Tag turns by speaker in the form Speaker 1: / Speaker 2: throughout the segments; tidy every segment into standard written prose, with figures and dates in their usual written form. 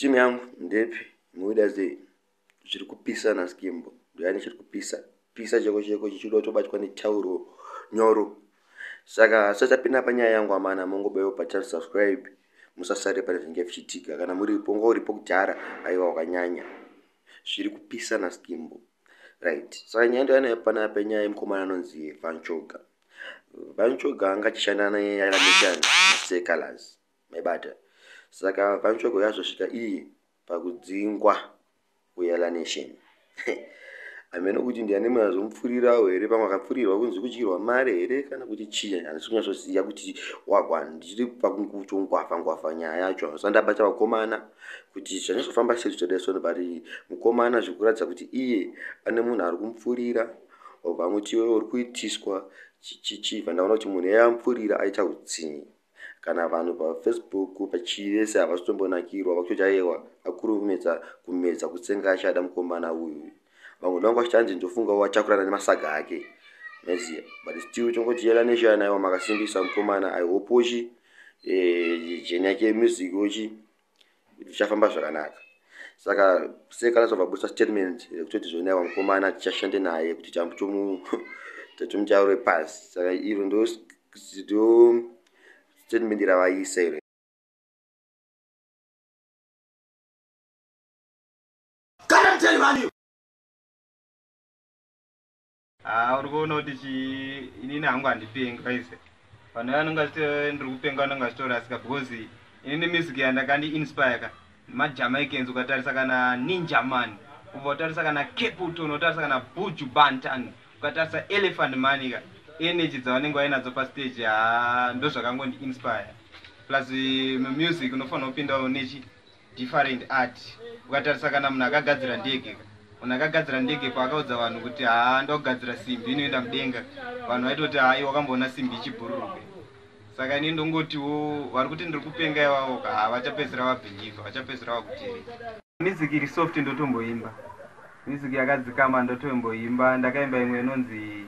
Speaker 1: Timu yangu ndepi muda zei zviri kupisa na skimbo yani zviri kupisa cheko chichida tobatwa netauro nyoro. Saka sachapinda panyaya yangu amana mongobeyo pa subscribe musasare pane zvinenge zvichiitika kana muripo ngoripo kudhara aiwa wakanyanya zviri kupisa na skimbo right. Saka nyaya ndiyanayo pana penyaya yemukomana anonzi Vanchoga angachishanda neyalanishana secolors mebata. Saka Vanchoga yazosvika iye pakudzingwa kuyala nation amene kuti ndiani mazomupfurirawo here pamwe akapfurirwa kunzi kudyirwa mare here kana kuti chii handisi kunyasoziva kuti wagwa ndiri pakungwafa nyaya yacho sandabata vakomana kuti zvanyazofamba sei zvitodaiso but mukomana zvikuratidza kuti iye ane munhu ari kumupfurira obva muti iwe uri kuitiswa chichibva ndaona kuti munhu yayamupfurira aita utsinye kana vanhu paFacebook pachivese havasitombonakirwa vakutoti aiwa akurumidza kumedza kutsenga achada mukomana uyu. Vamwe vangu vachitanje ndofunga wachakurana nemasaga ake meziya but still chongoti yela nation aiwa makasimbisa mukomana aihopochi jeni yake music ochi zvichafamba zvakanaka. Saka secolors vabusa statement yekutoti zvona aiwa mukomana tichashande naye kuti tatomutaure pasi. Saka iro ndo statement ravaisa iro.
Speaker 2: uri kuona kuti inini hangu handipengi paise vanhu vanonga ndiri kupenga vanonga zvitorasika because inini music yandakandi-inspire majamaicans ukatarisa kana Ninja Man, ukatarisa kana Capleton, ukatarisa kana Buju Banton, ukatarisa Elephant Man, energy dzavanenge vainadzo pastage ndo zvakangondi-inspire. Plus music unofanira kupindawo nechi different art. Ukatarisa kana munhu akagadzira ndege, munhu akagadzira ndege paakaudza vanhu kuti ndakugadzira simbi inoenda mudenga, vanhu vaitoti wakamboona simbi ichibhururuka. Saka ini ndongotiwo vari kuti ndiri kupenga iwawo vachapedzisira vabhiliva, vachapedzisira vakuteerera. Music iri soft ndotomboimba, music yakadzikama ndotomboimba. Ndakaimba imwe inonzi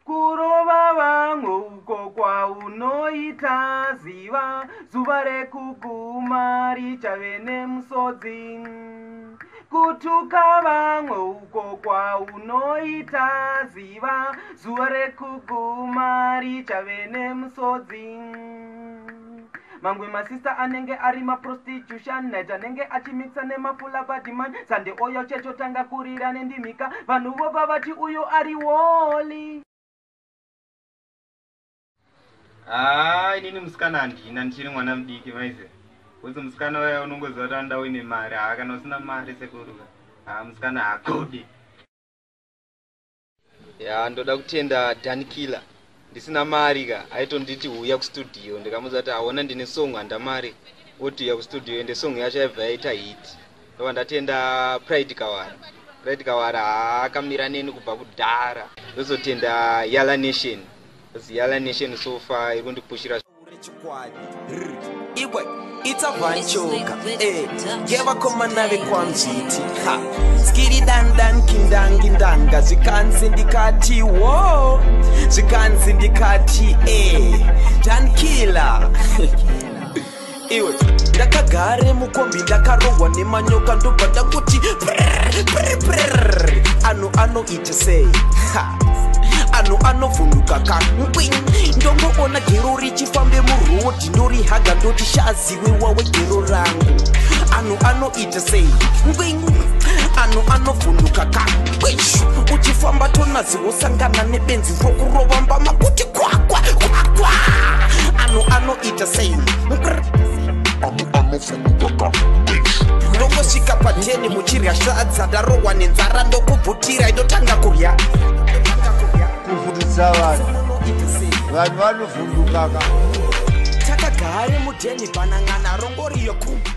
Speaker 2: kurova vamwe uko kwaunoita ziva zuva rekuguma richave nemusodzi. Kutuka vamwe uko kwaunoita ziva zuva rekuguma richave nemusodzi. Mangwe masista anenge ari maprostitution night anenge achimixa nemafula badman sande oyo checho tanga kurira nendimika vanhu vobva vati uyo ari woli. Inini musikana handina ndichiri mwana mudiki maizve kuti musikana waya unongoziva kuti anoda uine mari kana usina mari sekuruka musikana hakode. Ndoda kutenda Dankiller ndisina mari aitonditi uya kustudio ndikamuudza kuti aona ndine song handa mari oti uya kustudio ende song yacho yaibva yaita hit. Ndobva ndatenda Pride Kawara akamira neni kubva kudhara. Ndozotenda Yala Nation. Yala Nation so far iri kundipushira
Speaker 3: iwe ita Vanchoga geva komana vekwamziti skiri dandan kindangi ndanga zvikanzi ndikati wo zvikanzi ndikati Dankiller iwe ndakagare mukombi ndakarongwa nemanyoka ndobva ndakuti anu anoita sei anu anovhunduka kangwi ndomboona gero richifambe murodhi ndorihaga ndoti shaziwe wawe gero rangu anu anoita sei ngwi anu anovhunduka kangwi uchifamba tonazi wosangana nebenzi rokurova mbama kuti kwakwa anu anoita sei ndongosvika pateni muchirya sadza ndarohwa nenzara ndokubvutira indotanga kurya
Speaker 4: kuvhundutsa vanhu vanovhundukaka
Speaker 3: takagare mudheni panang'ana rongoriyo kumba